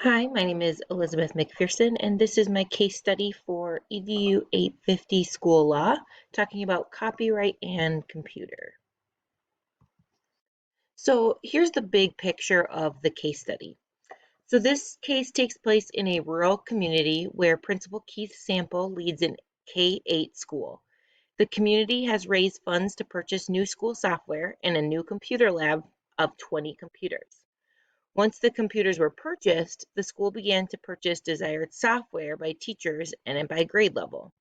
Hi, my name is Elizabeth McPherson, and this is my case study for EDU 850 School Law, talking about copyright and computer. So here's the big picture of the case study. So this case takes place in a rural community where Principal Keith Sample leads an K-8 school. The community has raised funds to purchase new school software and a new computer lab of 20 computers. Once the computers were purchased, the school began to purchase desired software by teachers and by grade level.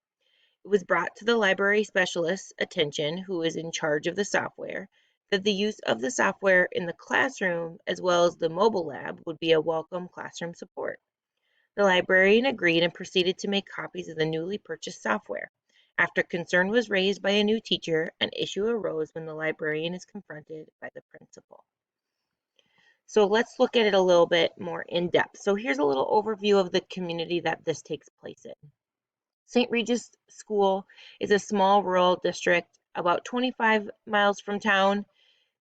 It was brought to the library specialist's attention, who is in charge of the software, that the use of the software in the classroom as well as the mobile lab would be a welcome classroom support. The librarian agreed and proceeded to make copies of the newly purchased software. After concern was raised by a new teacher, an issue arose when the librarian is confronted by the principal. So let's look at it a little bit more in depth. So here's a little overview of the community that this takes place in. St. Regis School is a small rural district about 25 miles from town.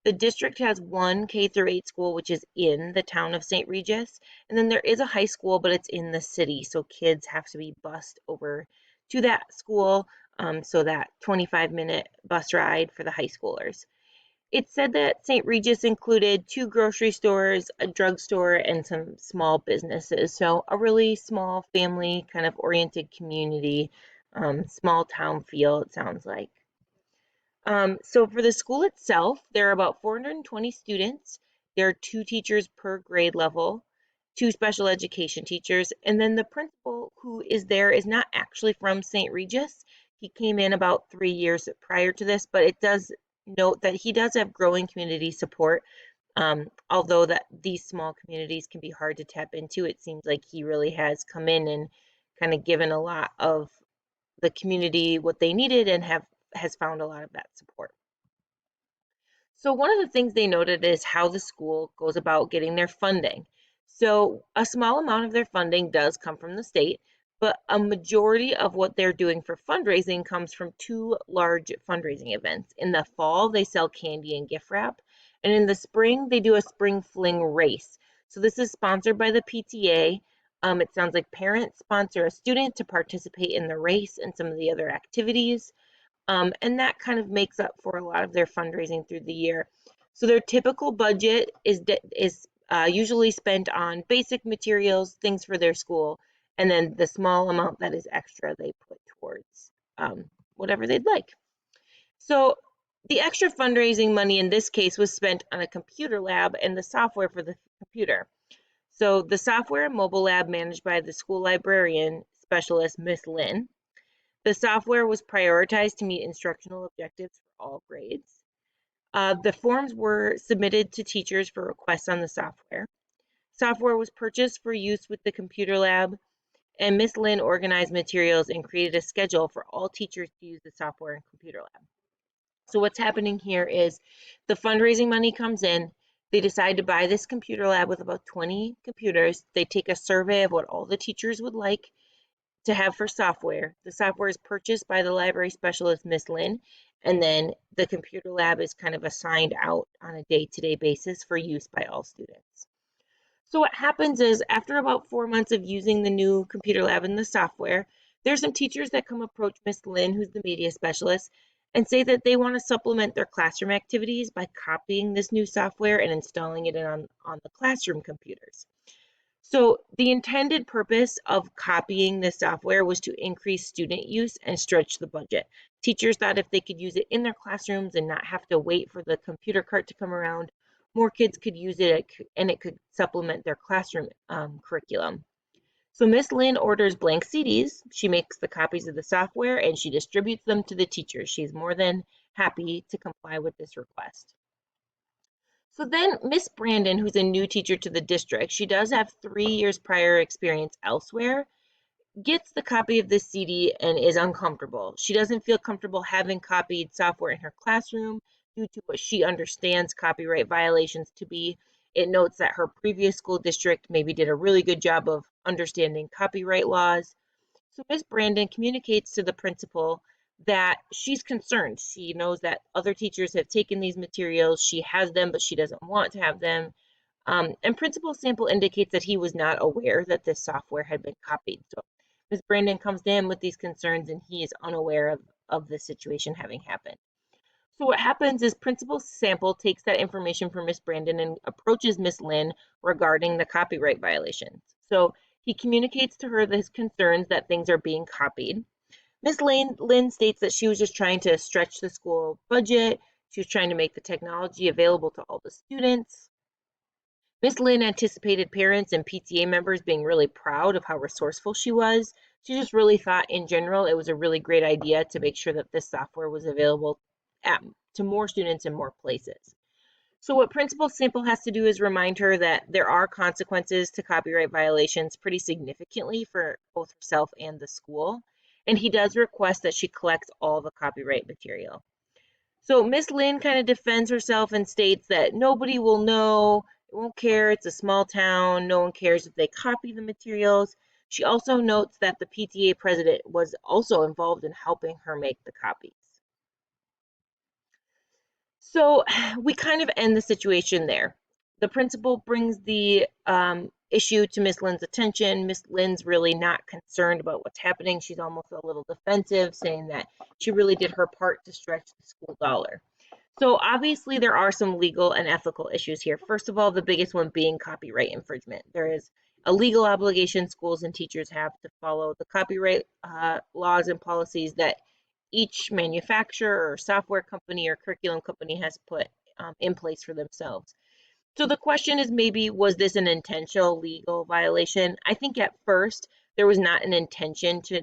The district has one K through 8 school, which is in the town of St. Regis. And then there is a high school, but it's in the city. So kids have to be bused over to that school. So that 25-minute bus ride for the high schoolers. It said that St. Regis included 2 grocery stores, a drugstore, and some small businesses. So a really small family kind of oriented community, small town feel, it sounds like. So for the school itself, there are about 420 students. There are 2 teachers per grade level, 2 special education teachers, and then the principal who is there is not actually from St. Regis. He came in about 3 years prior to this, but it does note that he does have growing community support. Although that these small communities can be hard to tap into, it seems like he really has come in and kind of given a lot of the community what they needed and has found a lot of that support. So one of the things they noted is how the school goes about getting their funding. So a small amount of their funding does come from the state, but a majority of what they're doing for fundraising comes from 2 large fundraising events. In the fall, they sell candy and gift wrap, and in the spring, they do a spring fling race. So this is sponsored by the PTA. It sounds like parents sponsor a student to participate in the race and some of the other activities. And that kind of makes up for a lot of their fundraising through the year. So their typical budget is usually spent on basic materials, things for their school, and then the small amount that is extra they put towards whatever they'd like. So the extra fundraising money in this case was spent on a computer lab and the software for the computer. So the software and mobile lab managed by the school librarian specialist, Miss Lynn. The software was prioritized to meet instructional objectives for all grades. The forms were submitted to teachers for requests on the software. Software was purchased for use with the computer lab, and Miss Lynn organized materials and created a schedule for all teachers to use the software and computer lab. So what's happening here is the fundraising money comes in. They decide to buy this computer lab with about 20 computers. They take a survey of what all the teachers would like to have for software. The software is purchased by the library specialist, Miss Lynn, and then the computer lab is kind of assigned out on a day-to-day basis for use by all students. So what happens is after about 4 months of using the new computer lab and the software, there's some teachers that come approach Miss Lynn, who's the media specialist, and say that they want to supplement their classroom activities by copying this new software and installing it on the classroom computers. So the intended purpose of copying this software was to increase student use and stretch the budget. Teachers thought if they could use it in their classrooms and not have to wait for the computer cart to come around, more kids could use it and it could supplement their classroom curriculum. So Miss Lynn orders blank CDs. She makes the copies of the software and she distributes them to the teachers. She's more than happy to comply with this request. So then Miss Brandon, who's a new teacher to the district, she does have 3 years prior experience elsewhere, gets the copy of this CD and is uncomfortable. She doesn't feel comfortable having copied software in her classroom due to what she understands copyright violations to be. It notes that her previous school district maybe did a really good job of understanding copyright laws. So Ms. Brandon communicates to the principal that she's concerned. She knows that other teachers have taken these materials. She has them, but she doesn't want to have them. And Principal Sample indicates that he was not aware that this software had been copied. So Ms. Brandon comes to him with these concerns, and he is unaware of the situation having happened. So what happens is Principal Sample takes that information from Miss Brandon and approaches Miss Lynn regarding the copyright violations. So he communicates to her his concerns that things are being copied. Miss Lynn states that she was just trying to stretch the school budget. She was trying to make the technology available to all the students. Miss Lynn anticipated parents and PTA members being really proud of how resourceful she was. She just really thought in general it was a really great idea to make sure that this software was available to more students in more places. So what Principal Simple has to do is remind her that there are consequences to copyright violations pretty significantly for both herself and the school. And he does request that she collects all the copyright material. So Miss Lynn kind of defends herself and states that nobody will know, won't care, it's a small town, no one cares if they copy the materials. She also notes that the PTA president was also involved in helping her make the copies. So we kind of end the situation there. The principal brings the issue to Miss Lynn's attention. Miss Lynn's really not concerned about what's happening. She's almost a little defensive, saying that she really did her part to stretch the school dollar. So obviously there are some legal and ethical issues here. First of all, the biggest one being copyright infringement. There is a legal obligation schools and teachers have to follow the copyright laws and policies that each manufacturer or software company or curriculum company has put in place for themselves. So the question is, maybe was this an intentional legal violation? I think at first there was not an intention to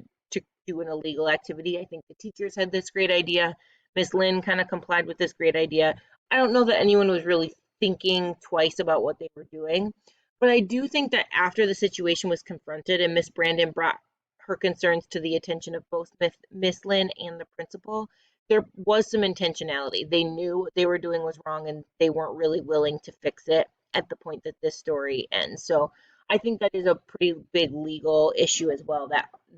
do an illegal activity. I think the teachers had this great idea. Miss Lynn kind of complied with this great idea. I don't know that anyone was really thinking twice about what they were doing, but I do think that after the situation was confronted and Miss Brandon brought her concerns to the attention of both Miss Lynn and the principal, there was some intentionality. They knew what they were doing was wrong and they weren't really willing to fix it at the point that this story ends. So I think that is a pretty big legal issue as well,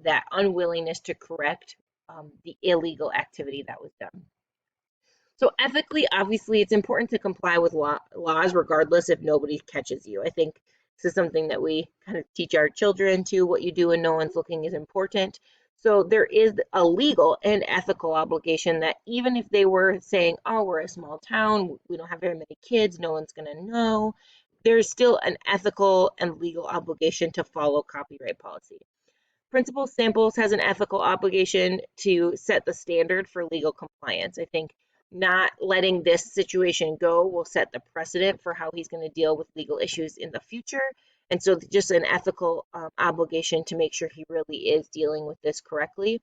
that unwillingness to correct the illegal activity that was done. So ethically, obviously, it's important to comply with laws regardless if nobody catches you. I think this is something that we kind of teach our children to. What you do when no one's looking is important. So there is a legal and ethical obligation that even if they were saying, oh, we're a small town, we don't have very many kids, no one's going to know, there's still an ethical and legal obligation to follow copyright policy. Principal Samples has an ethical obligation to set the standard for legal compliance. I think not letting this situation go will set the precedent for how he's going to deal with legal issues in the future. And so just an ethical obligation to make sure he really is dealing with this correctly.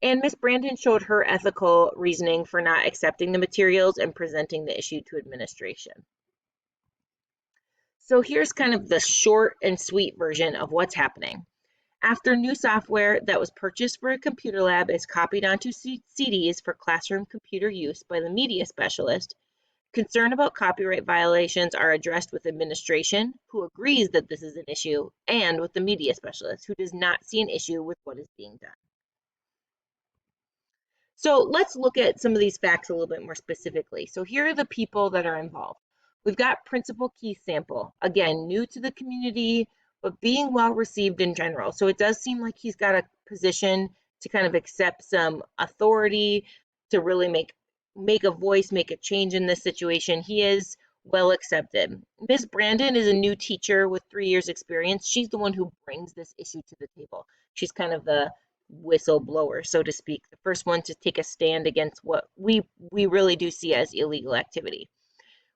And Ms. Brandon showed her ethical reasoning for not accepting the materials and presenting the issue to administration. So here's kind of the short and sweet version of what's happening. After new software that was purchased for a computer lab is copied onto CDs for classroom computer use by the media specialist, concern about copyright violations are addressed with administration, who agrees that this is an issue, and with the media specialist, who does not see an issue with what is being done. So let's look at some of these facts a little bit more specifically. So here are the people that are involved. We've got Principal Keith Sample, again, new to the community, but being well received in general. So it does seem like he's got a position to kind of accept some authority, to really make a voice, make a change in this situation. He is well accepted. Miss Brandon is a new teacher with 3 years experience. She's the one who brings this issue to the table. She's kind of the whistleblower, so to speak, the first one to take a stand against what we really do see as illegal activity.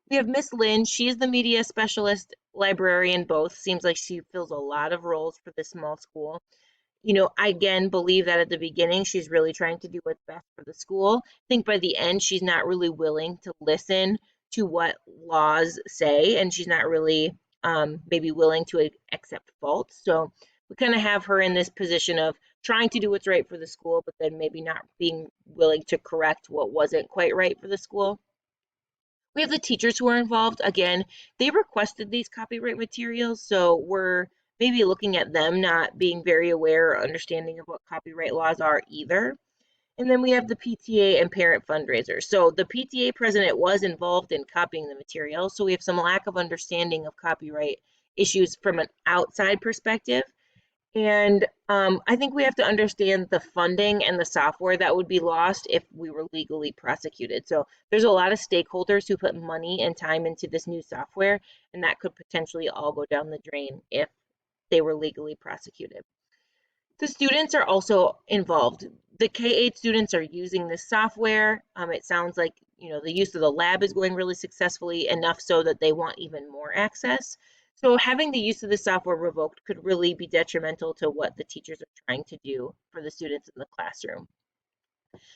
We have Miss Lynn. She is the media specialist, librarian, both. Seems like she fills a lot of roles for this small school. You know, I again believe that at the beginning, she's really trying to do what's best for the school. I think by the end, she's not really willing to listen to what laws say, and she's not really maybe willing to accept fault. So we kind of have her in this position of trying to do what's right for the school, but then maybe not being willing to correct what wasn't quite right for the school. We have the teachers who are involved. Again, they requested these copyright materials, so we're maybe looking at them not being very aware or understanding of what copyright laws are either. And then we have the PTA and parent fundraisers. So the PTA president was involved in copying the material. So we have some lack of understanding of copyright issues from an outside perspective. And I think we have to understand the funding and the software that would be lost if we were legally prosecuted. So there's a lot of stakeholders who put money and time into this new software, and that could potentially all go down the drain if they were legally prosecuted. The students are also involved. The K-8 students are using this software. It sounds like the use of the lab is going really successfully, enough so that they want even more access. So having the use of the software revoked could really be detrimental to what the teachers are trying to do for the students in the classroom.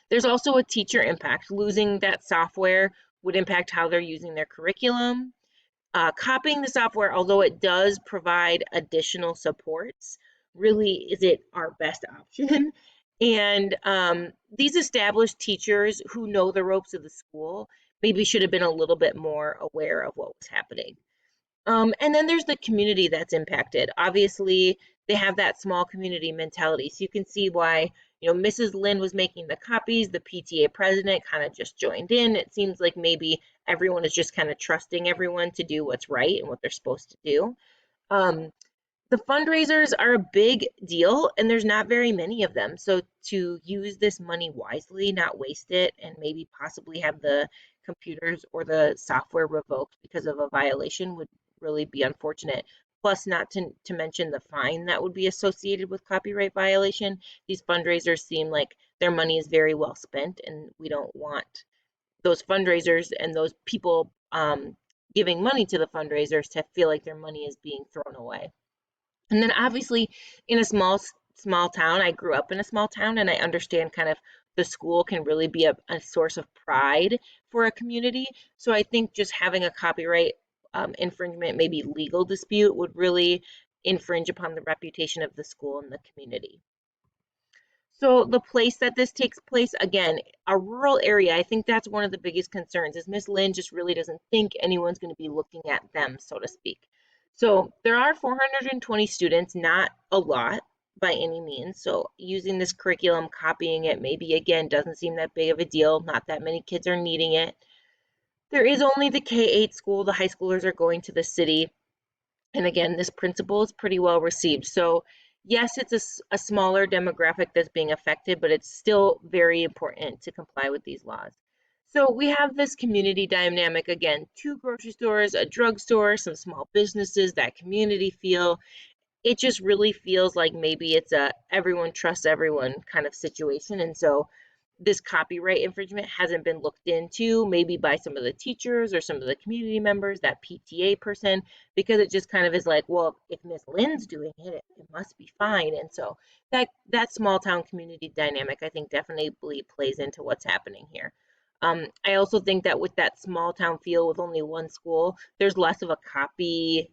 There's also a teacher impact. Losing that software would impact how they're using their curriculum. Copying the software, although it does provide additional supports, really is it our best option? And these established teachers who know the ropes of the school maybe should have been a little bit more aware of what was happening. And then there's the community that's impacted. Obviously, they have that small community mentality. So you can see why, Mrs. Lynn was making the copies, the PTA president kind of just joined in. It seems like maybe everyone is just kind of trusting everyone to do what's right and what they're supposed to do. Um, the fundraisers are a big deal, and there's not very many of them. So to use this money wisely, not waste it, and maybe possibly have the computers or the software revoked because of a violation would really be unfortunate. Plus, not to mention the fine that would be associated with copyright violation. These fundraisers seem like their money is very well spent, and we don't want those fundraisers and those people giving money to the fundraisers to feel like their money is being thrown away. And then obviously in a small town, I grew up in a small town, and I understand kind of the school can really be a source of pride for a community. So I think just having a copyright infringement, maybe legal dispute, would really infringe upon the reputation of the school and the community. So the place that this takes place, again, a rural area, I think that's one of the biggest concerns is Miss Lynn just really doesn't think anyone's going to be looking at them, so to speak. So there are 420 students, not a lot by any means. So using this curriculum, copying it, maybe again, doesn't seem that big of a deal. Not that many kids are needing it. There is only the K-8 school. The high schoolers are going to the city. And again, this principle is pretty well received. So yes, it's a smaller demographic that's being affected, but it's still very important to comply with these laws. So we have this community dynamic again, two grocery stores, a drugstore, some small businesses, that community feel. It just really feels like maybe it's a everyone trusts everyone kind of situation. And so this copyright infringement hasn't been looked into, maybe by some of the teachers or some of the community members, that PTA person, because it just kind of is like, well, if Miss Lynn's doing it, it must be fine. And so that small town community dynamic, I think, definitely plays into what's happening here. I also think that with that small town feel with only one school, there's less of a copy,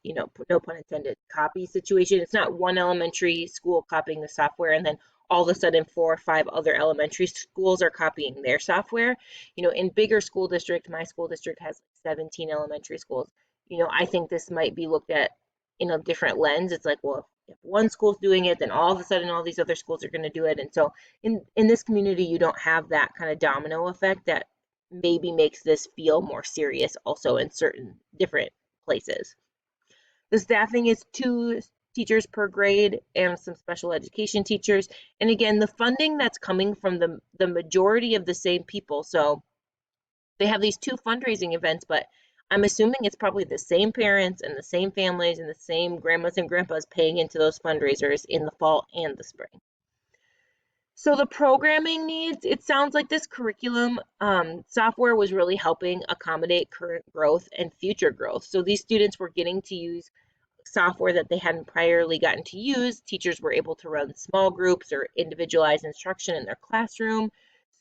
no pun intended, copy situation. It's not one elementary school copying the software and then all of a sudden 4 or 5 other elementary schools are copying their software. In bigger school district, my school district has 17 elementary schools. I think this might be looked at in a different lens. It's like, well, if one school's doing it, then all of a sudden all these other schools are going to do it. And so in this community, you don't have that kind of domino effect that maybe makes this feel more serious also in certain different places. The staffing is 2 teachers per grade and some special education teachers. And again, the funding that's coming from the majority of the same people. So they have these 2 fundraising events, but I'm assuming it's probably the same parents and the same families and the same grandmas and grandpas paying into those fundraisers in the fall and the spring. So the programming needs, it sounds like this curriculum software was really helping accommodate current growth and future growth. So these students were getting to use software that they hadn't priorly gotten to use. Teachers were able to run small groups or individualized instruction in their classroom.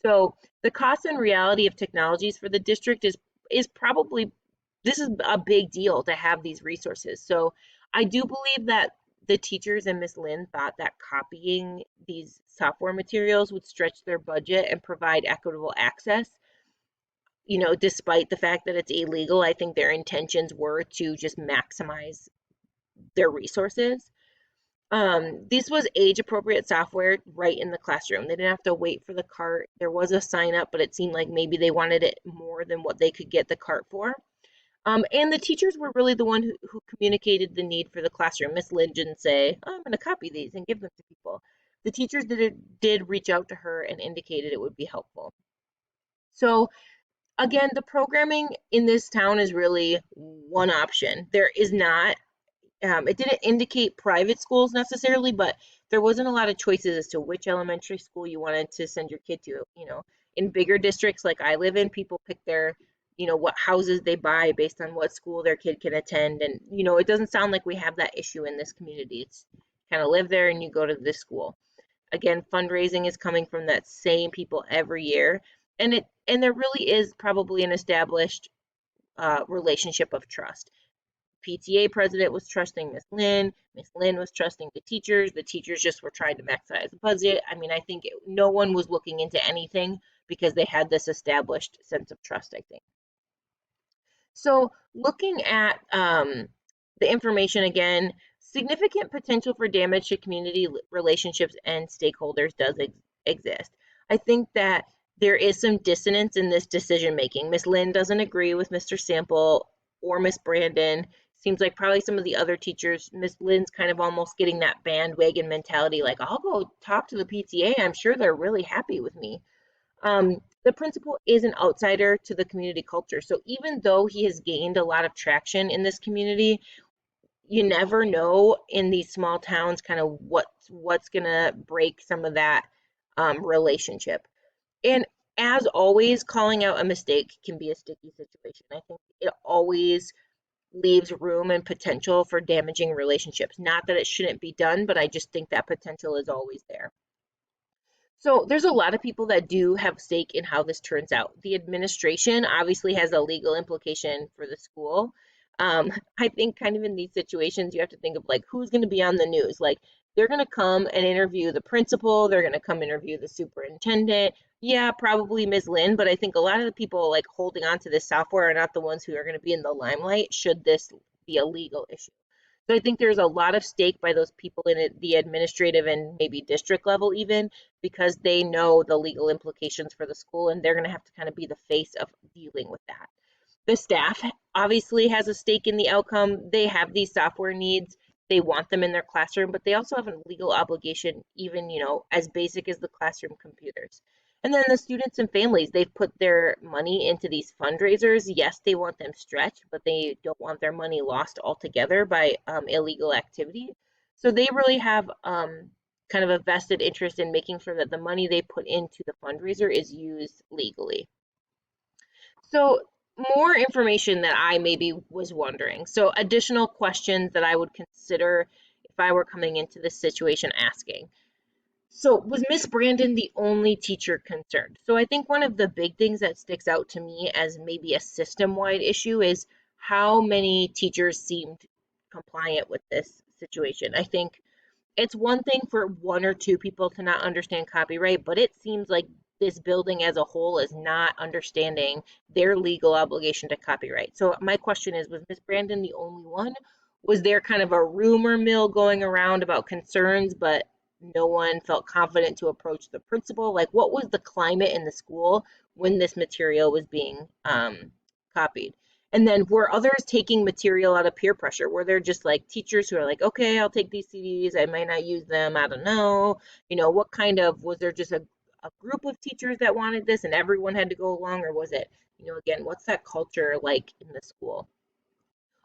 So the cost and reality of technologies for the district is probably, this is a big deal to have these resources. So I do believe that the teachers and Miss Lynn thought that copying these software materials would stretch their budget and provide equitable access. Despite the fact that it's illegal, I think their intentions were to just maximize their resources. This was age-appropriate software right in the classroom. They didn't have to wait for the cart. There was a sign up, but it seemed like maybe they wanted it more than what they could get the cart for. And the teachers were really the one who communicated the need for the classroom. Miss Lynn didn't say, oh, I'm going to copy these and give them to people. The teachers did reach out to her and indicated it would be helpful. So again, the programming in this town is really one option. There is not, it didn't indicate private schools necessarily, but there wasn't a lot of choices as to which elementary school you wanted to send your kid to. In bigger districts like I live in, people pick their, what houses they buy based on what school their kid can attend. And, it doesn't sound like we have that issue in this community. It's kind of live there and you go to this school. Again, fundraising is coming from that same people every year. And there really is probably an established relationship of trust. PTA president was trusting Miss Lynn was trusting the teachers just were trying to maximize the budget. I mean, I think no one was looking into anything because they had this established sense of trust, I think. So looking at the information again, significant potential for damage to community relationships and stakeholders does exist. I think that there is some dissonance in this decision making. Miss Lynn doesn't agree with Mr. Sample or Miss Brandon. Seems like probably some of the other teachers, Miss Lynn's kind of almost getting that bandwagon mentality, like, I'll go talk to the PTA. I'm sure they're really happy with me. The principal is an outsider to the community culture. So even though he has gained a lot of traction in this community, you never know in these small towns kind of what's gonna break some of that relationship. And as always, calling out a mistake can be a sticky situation. I think it always leaves room and potential for damaging relationships. Not that it shouldn't be done, but I just think that potential is always there. So there's a lot of people that do have stake in how this turns out. The administration obviously has a legal implication for the school. I think kind of in these situations, you have to think of like who's going to be on the news. Like they're going to come and interview the principal. They're going to come interview the superintendent. Yeah, probably Ms. Lynn, but I think a lot of the people like holding on to this software are not the ones who are going to be in the limelight should this be a legal issue. So I think there's a lot of stake by those people in the administrative and maybe district level even because they know the legal implications for the school and they're going to have to kind of be the face of dealing with that. The staff obviously has a stake in the outcome. They have these software needs. They want them in their classroom, but they also have a legal obligation, even, as basic as the classroom computers. And then the students and families, they've put their money into these fundraisers. Yes, they want them stretched, but they don't want their money lost altogether by illegal activity. So they really have kind of a vested interest in making sure that the money they put into the fundraiser is used legally. So more information that I maybe was wondering. So additional questions that I would consider if I were coming into this situation asking. So was Miss Brandon the only teacher concerned? So I think one of the big things that sticks out to me as maybe a system-wide issue is how many teachers seemed compliant with this situation. I think it's one thing for one or two people to not understand copyright, but it seems like this building as a whole is not understanding their legal obligation to copyright. So my question is, was Ms. Brandon the only one? Was there kind of a rumor mill going around about concerns, but no one felt confident to approach the principal? Like, what was the climate in the school when this material was being copied? And then were others taking material out of peer pressure? Were there just like teachers who are like, okay, I'll take these CDs, I might not use them, I don't know. What kind of, was there just a group of teachers that wanted this and everyone had to go along, or was it, again, what's that culture like in the school?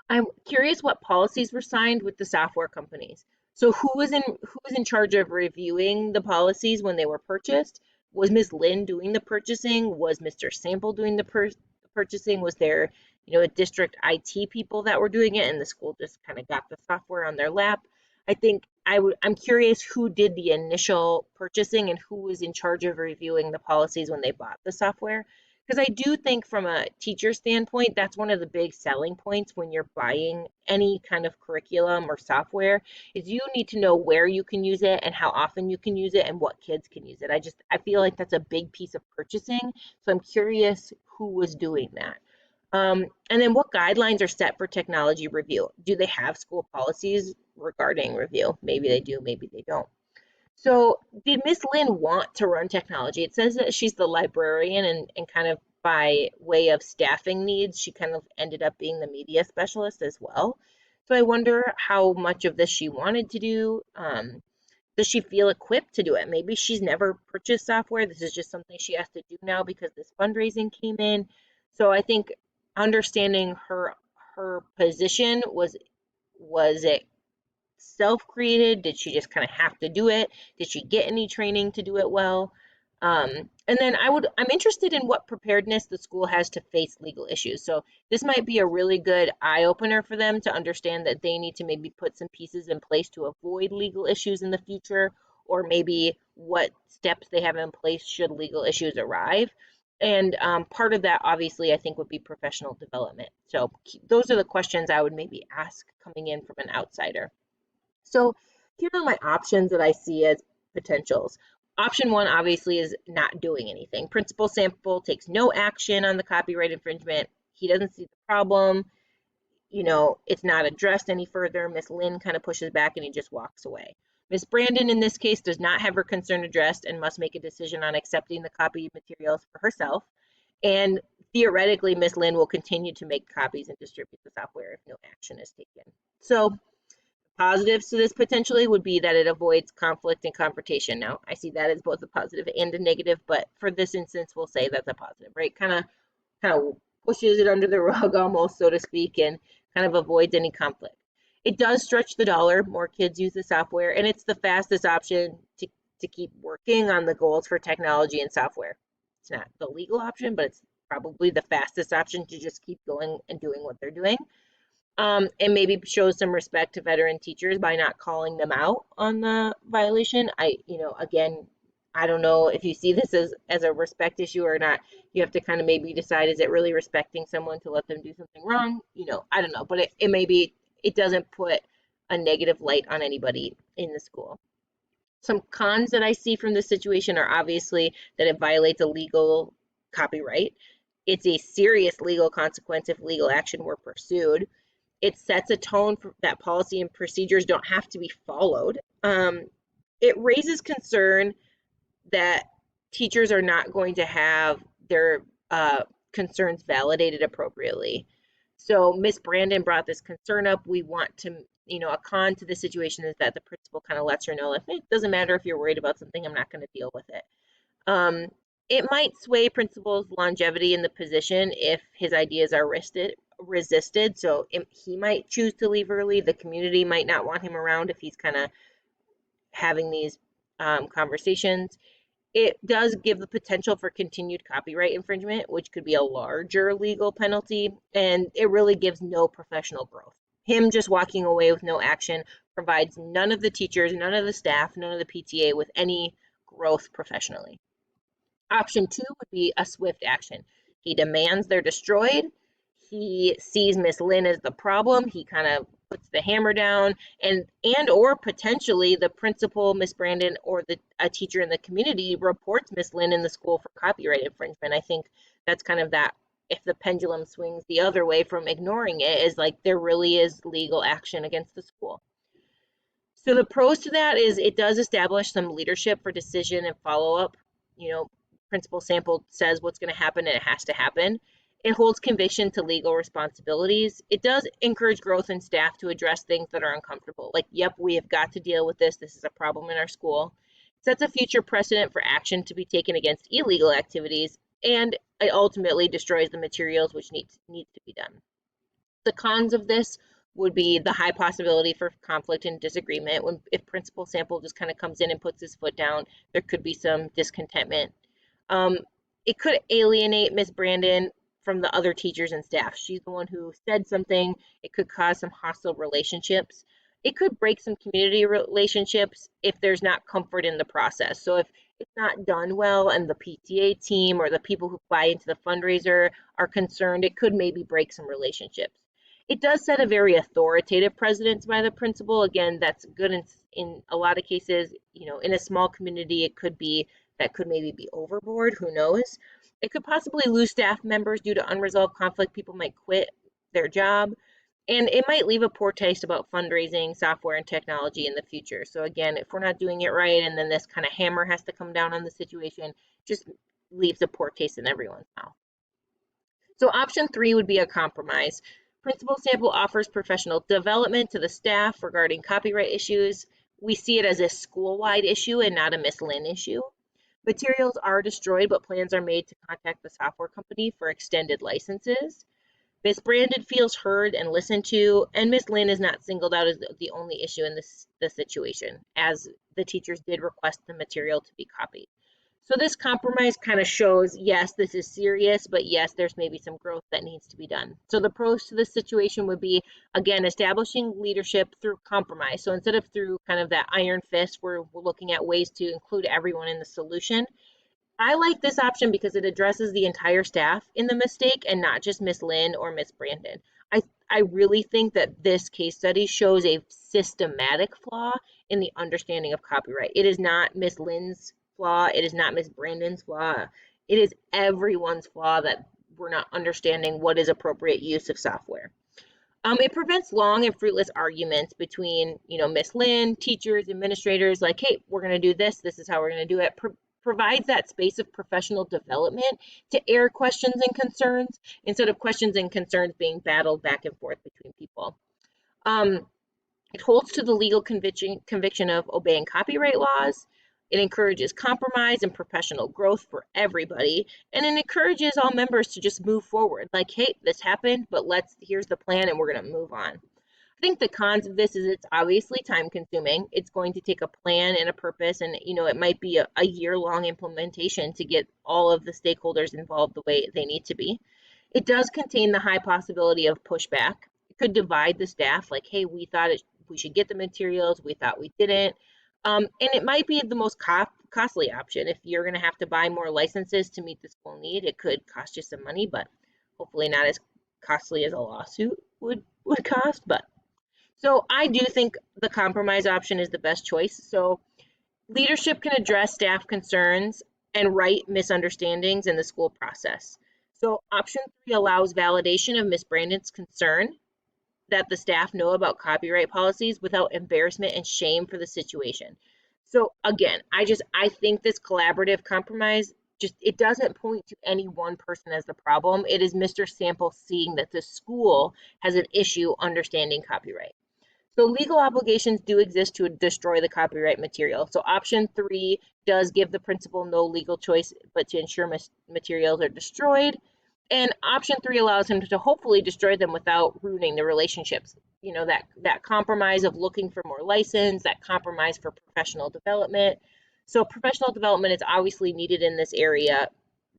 I'm curious what policies were signed with the software companies. So who was in charge of reviewing the policies when they were purchased? Was Ms. Lynn doing the purchasing? Was Mr. Sample doing the purchasing? Was there, a district IT people that were doing it and the school just kind of got the software on their lap? I think I'm curious who did the initial purchasing and who was in charge of reviewing the policies when they bought the software. Because I do think from a teacher standpoint, that's one of the big selling points when you're buying any kind of curriculum or software is you need to know where you can use it and how often you can use it and what kids can use it. I feel like that's a big piece of purchasing. So I'm curious who was doing that. And then what guidelines are set for technology review? Do they have school policies regarding review? Maybe they do, maybe they don't. So did Miss Lynn want to run technology? It says that she's the librarian and kind of by way of staffing needs, she kind of ended up being the media specialist as well. So I wonder how much of this she wanted to do. Does she feel equipped to do it? Maybe she's never purchased software. This is just something she has to do now because this fundraising came in. So I think understanding her position was it self-created? Did she just kind of have to do it? Did she get any training to do it well? And then I'm interested in what preparedness the school has to face legal issues. So this might be a really good eye opener for them to understand that they need to maybe put some pieces in place to avoid legal issues in the future, or maybe what steps they have in place should legal issues arrive. And part of that, obviously, I think would be professional development. So those are the questions I would maybe ask coming in from an outsider. So here are my options that I see as potentials. Option one obviously is not doing anything. Principal Sample takes no action on the copyright infringement. He doesn't see the problem. It's not addressed any further. Miss Lynn kind of pushes back and he just walks away. Miss Brandon in this case does not have her concern addressed and must make a decision on accepting the copy materials for herself. And theoretically, Miss Lynn will continue to make copies and distribute the software if no action is taken. So positives to this potentially would be that it avoids conflict and confrontation. Now, I see that as both a positive and a negative, but for this instance, we'll say that's a positive, right? Kind of pushes it under the rug almost, so to speak, and kind of avoids any conflict. It does stretch the dollar. More kids use the software, and it's the fastest option to keep working on the goals for technology and software. It's not the legal option, but it's probably the fastest option to just keep going and doing what they're doing. And maybe show some respect to veteran teachers by not calling them out on the violation. Again, I don't know if you see this as a respect issue or not. You have to kind of maybe decide, is it really respecting someone to let them do something wrong? I don't know, but it maybe it doesn't put a negative light on anybody in the school. Some cons that I see from this situation are obviously that it violates a legal copyright. It's a serious legal consequence if legal action were pursued. It sets a tone for that policy and procedures don't have to be followed. It raises concern that teachers are not going to have their concerns validated appropriately. So Miss Brandon brought this concern up. We want to, a con to the situation is that the principal kind of lets her know, like, it doesn't matter if you're worried about something, I'm not going to deal with it. It might sway principal's longevity in the position if his ideas are resisted. So he might choose to leave early. The community might not want him around if he's kind of having these conversations. It does give the potential for continued copyright infringement, which could be a larger legal penalty, and it really gives no professional growth. Him just walking away with no action provides none of the teachers, none of the staff, none of the PTA with any growth professionally. Option two would be a swift action. He demands they're destroyed. He sees Miss Lynn as the problem. He kind of puts the hammer down, and or potentially the principal, Miss Brandon, or a teacher in the community reports Miss Lynn in the school for copyright infringement. I think that's kind of that. If the pendulum swings the other way from ignoring it, is like there really is legal action against the school. So the pros to that is it does establish some leadership for decision and follow-up. Principal Sample says what's going to happen and it has to happen. It holds conviction to legal responsibilities. It does encourage growth in staff to address things that are uncomfortable. Like, yep, we have got to deal with this. This is a problem in our school. It sets a future precedent for action to be taken against illegal activities, and it ultimately destroys the materials which needs to be done. The cons of this would be the high possibility for conflict and disagreement. If Principal Sample just kind of comes in and puts his foot down, there could be some discontentment. It could alienate Miss Brandon from the other teachers and staff. She's the one who said something. It could cause some hostile relationships. It could break some community relationships if there's not comfort in the process. So if it's not done well and the PTA team or the people who buy into the fundraiser are concerned, it could maybe break some relationships. It does set a very authoritative precedence by the principal. Again, that's good in a lot of cases. In a small community, it could be that could maybe be overboard, who knows? It could possibly lose staff members due to unresolved conflict. People might quit their job. And it might leave a poor taste about fundraising, software, and technology in the future. So again, if we're not doing it right and then this kind of hammer has to come down on the situation, just leaves a poor taste in everyone's mouth. So option 3 would be a compromise. Principal Sample offers professional development to the staff regarding copyright issues. We see it as a school-wide issue and not a Miss Lynn issue. Materials are destroyed, but plans are made to contact the software company for extended licenses. Miss Brandon feels heard and listened to, and Miss Lynn is not singled out as the only issue in this situation, as the teachers did request the material to be copied. So this compromise kind of shows, yes, this is serious, but yes, there's maybe some growth that needs to be done. So the pros to this situation would be, again, establishing leadership through compromise. So instead of through kind of that iron fist, we're looking at ways to include everyone in the solution. I like this option because it addresses the entire staff in the mistake and not just Miss Lynn or Miss Brandon. I really think that this case study shows a systematic flaw in the understanding of copyright. It is not Miss Lynn's flaw. It is not Miss Brandon's flaw. It is everyone's flaw that we're not understanding what is appropriate use of software. It prevents long and fruitless arguments between, Miss Lynn, teachers, administrators, like, hey, we're going to do this. This is how we're going to do it. Provides that space of professional development to air questions and concerns instead of questions and concerns being battled back and forth between people. It holds to the legal conviction of obeying copyright laws. It encourages compromise and professional growth for everybody, and it encourages all members to just move forward. Like, hey, this happened, but here's the plan, and we're going to move on. I think the cons of this is it's obviously time consuming. It's going to take a plan and a purpose, and it might be a year-long implementation to get all of the stakeholders involved the way they need to be. It does contain the high possibility of pushback. It could divide the staff, like, hey, we thought we should get the materials, we thought we didn't. And it might be the most costly option. If you're going to have to buy more licenses to meet the school need, it could cost you some money, but hopefully not as costly as a lawsuit would cost. But so I do think the compromise option is the best choice. So leadership can address staff concerns and right misunderstandings in the school process. So option 3 allows validation of Ms. Brandon's concern that the staff know about copyright policies without embarrassment and shame for the situation. So again, I think this collaborative compromise it doesn't point to any one person as the problem. It is Mr. Sample seeing that the school has an issue understanding copyright. So legal obligations do exist to destroy the copyright material. So option 3 does give the principal no legal choice but to ensure materials are destroyed. And option 3 allows him to hopefully destroy them without ruining the relationships. That compromise of looking for more license, that compromise for professional development. So professional development is obviously needed in this area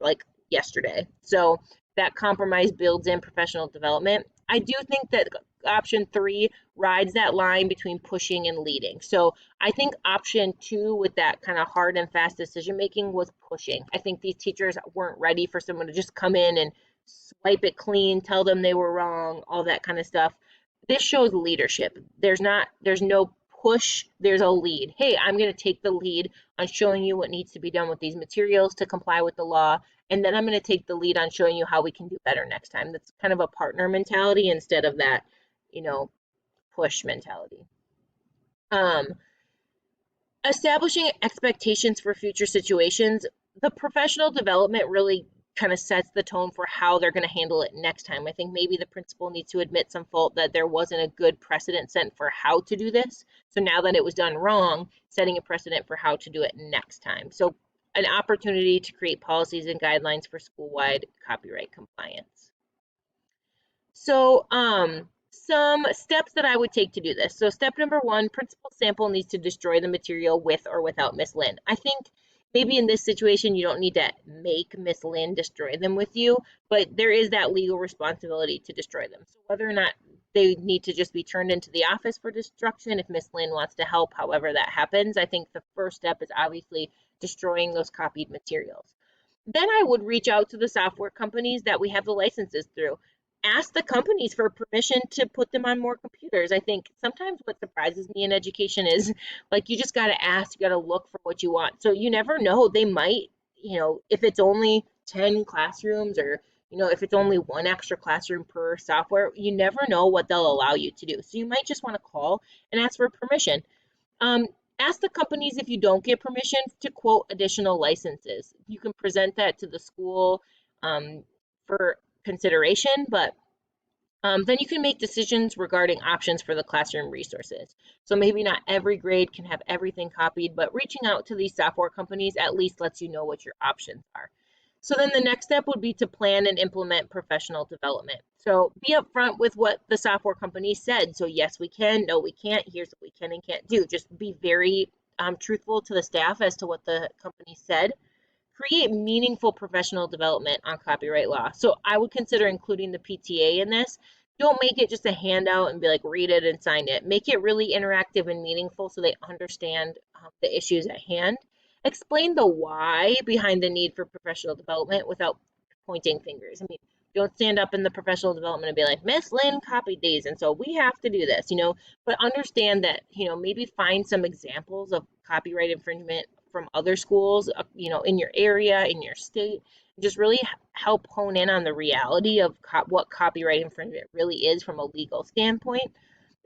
like yesterday. So that compromise builds in professional development. I do think that option 3 rides that line between pushing and leading. So I think option 2 with that kind of hard and fast decision making was pushing. I think these teachers weren't ready for someone to just come in and swipe it clean, tell them they were wrong, all that kind of stuff. This shows leadership. There's no push, there's a lead. Hey, I'm going to take the lead on showing you what needs to be done with these materials to comply with the law, and then I'm going to take the lead on showing you how we can do better next time. That's kind of a partner mentality instead of that, push mentality. Establishing expectations for future situations, the professional development really kind of sets the tone for how they're going to handle it next time. I think maybe the principal needs to admit some fault that there wasn't a good precedent set for how to do this. So now that it was done wrong, setting a precedent for how to do it next time. So an opportunity to create policies and guidelines for school-wide copyright compliance. So some steps that I would take to do this. So step number 1, Principal Sample needs to destroy the material with or without Miss Lynn. I think maybe in this situation, you don't need to make Miss Lynn destroy them with you, but there is that legal responsibility to destroy them. So whether or not they need to just be turned into the office for destruction, if Miss Lynn wants to help, however that happens, I think the first step is obviously destroying those copied materials. Then I would reach out to the software companies that we have the licenses through. Ask the companies for permission to put them on more computers. I think sometimes what surprises me in education is like you just got to ask, you got to look for what you want. So you never know, they might, if it's only 10 classrooms, or if it's only one extra classroom per software, you never know what they'll allow you to do. So you might just want to call and ask for permission. Um, Ask the companies if you don't get permission to quote additional licenses. You can present that to the school for consideration, but then you can make decisions regarding options for the classroom resources. So maybe not every grade can have everything copied, but reaching out to these software companies at least lets you know what your options are. So then the next step would be to plan and implement professional development. So be upfront with what the software company said. So yes, we can, no, we can't, here's what we can and can't do. Just be very truthful to the staff as to what the company said. Create meaningful professional development on copyright law. So I would consider including the PTA in this. Don't make it just a handout and be like, read it and sign it. Make it really interactive and meaningful so they understand the issues at hand. Explain the why behind the need for professional development without pointing fingers. I mean, don't stand up in the professional development and be like, Miss Lynn copied these, and so we have to do this, but understand that, maybe find some examples of copyright infringement from other schools, in your area, in your state. Just really help hone in on the reality of what copyright infringement really is from a legal standpoint,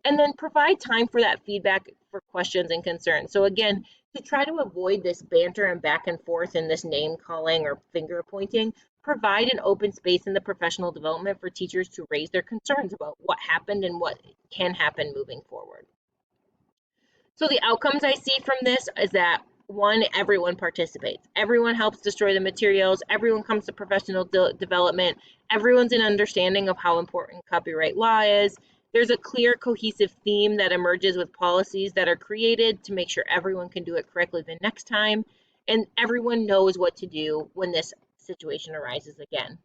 and then provide time for that feedback for questions and concerns. So again, to try to avoid this banter and back and forth and this name calling or finger pointing, provide an open space in the professional development for teachers to raise their concerns about what happened and what can happen moving forward. So the outcomes I see from this is that, one, everyone participates. Everyone helps destroy the materials. Everyone comes to professional development. Everyone's in understanding of how important copyright law is. There's a clear, cohesive theme that emerges with policies that are created to make sure everyone can do it correctly the next time. And everyone knows what to do when this situation arises again.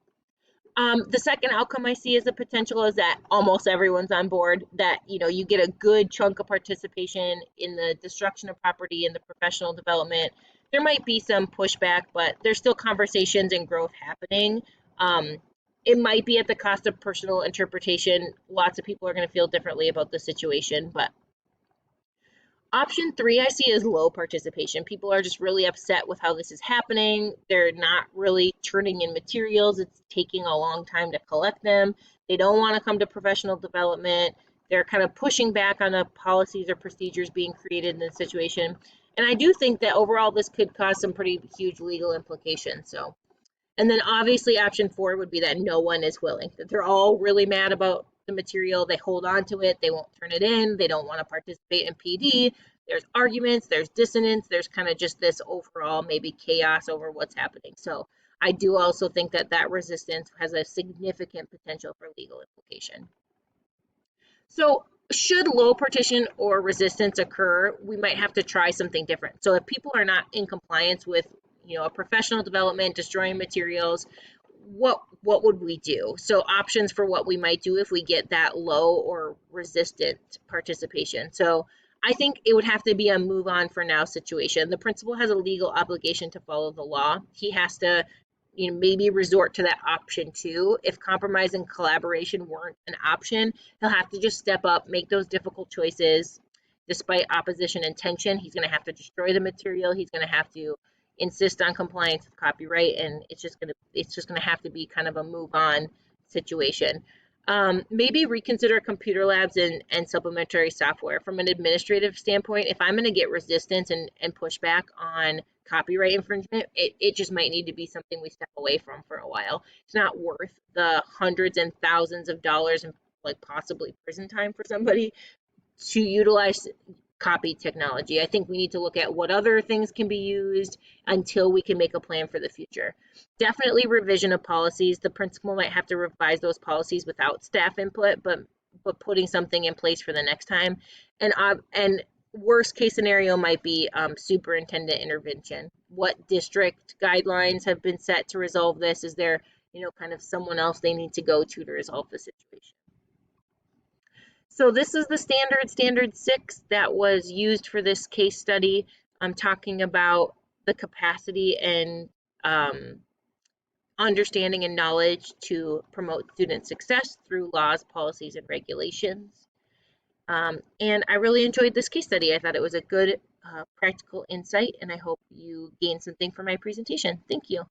The second outcome I see as a potential is that almost everyone's on board, that you get a good chunk of participation in the destruction of property and the professional development. There might be some pushback, but there's still conversations and growth happening. It might be at the cost of personal interpretation. Lots of people are going to feel differently about the situation, but option 3 I see is low participation. People are just really upset with how this is happening. They're not really turning in materials. It's taking a long time to collect them. They don't want to come to professional development. They're kind of pushing back on the policies or procedures being created in this situation. And I do think that overall this could cause some pretty huge legal implications. And then obviously option 4 would be that no one is willing, that they're all really mad about the material. They hold on to it. They won't turn it in. They don't want to participate in PD. There's arguments, there's dissonance, there's kind of just this overall maybe chaos over what's happening. So I do also think that that resistance has a significant potential for legal implication. So should low partition or resistance occur, we might have to try something different. So if people are not in compliance with a professional development, destroying materials, what would we do? So options for what we might do if we get that low or resistant participation. So I think it would have to be a move on for now situation. The principal has a legal obligation to follow the law. He has to maybe resort to that option 2. If compromise and collaboration weren't an option, he'll have to just step up, make those difficult choices. Despite opposition and tension, he's going to have to destroy the material. He's going to have to insist on compliance with copyright, and it's just going to have to be kind of a move on situation. Maybe reconsider computer labs and supplementary software. From an administrative standpoint, if I'm going to get resistance and pushback on copyright infringement, it just might need to be something we step away from for a while. It's not worth the hundreds and thousands of dollars and possibly prison time for somebody to utilize copy technology. I think we need to look at what other things can be used until we can make a plan for the future. Definitely revision of policies. The principal might have to revise those policies without staff input, but putting something in place for the next time. And worst case scenario might be superintendent intervention. What district guidelines have been set to resolve this? Is there kind of someone else they need to go to resolve the situation? So this is the standard 6 that was used for this case study. I'm talking about the capacity and understanding and knowledge to promote student success through laws, policies, and regulations. And I really enjoyed this case study. I thought it was a good practical insight, and I hope you gained something from my presentation. Thank you.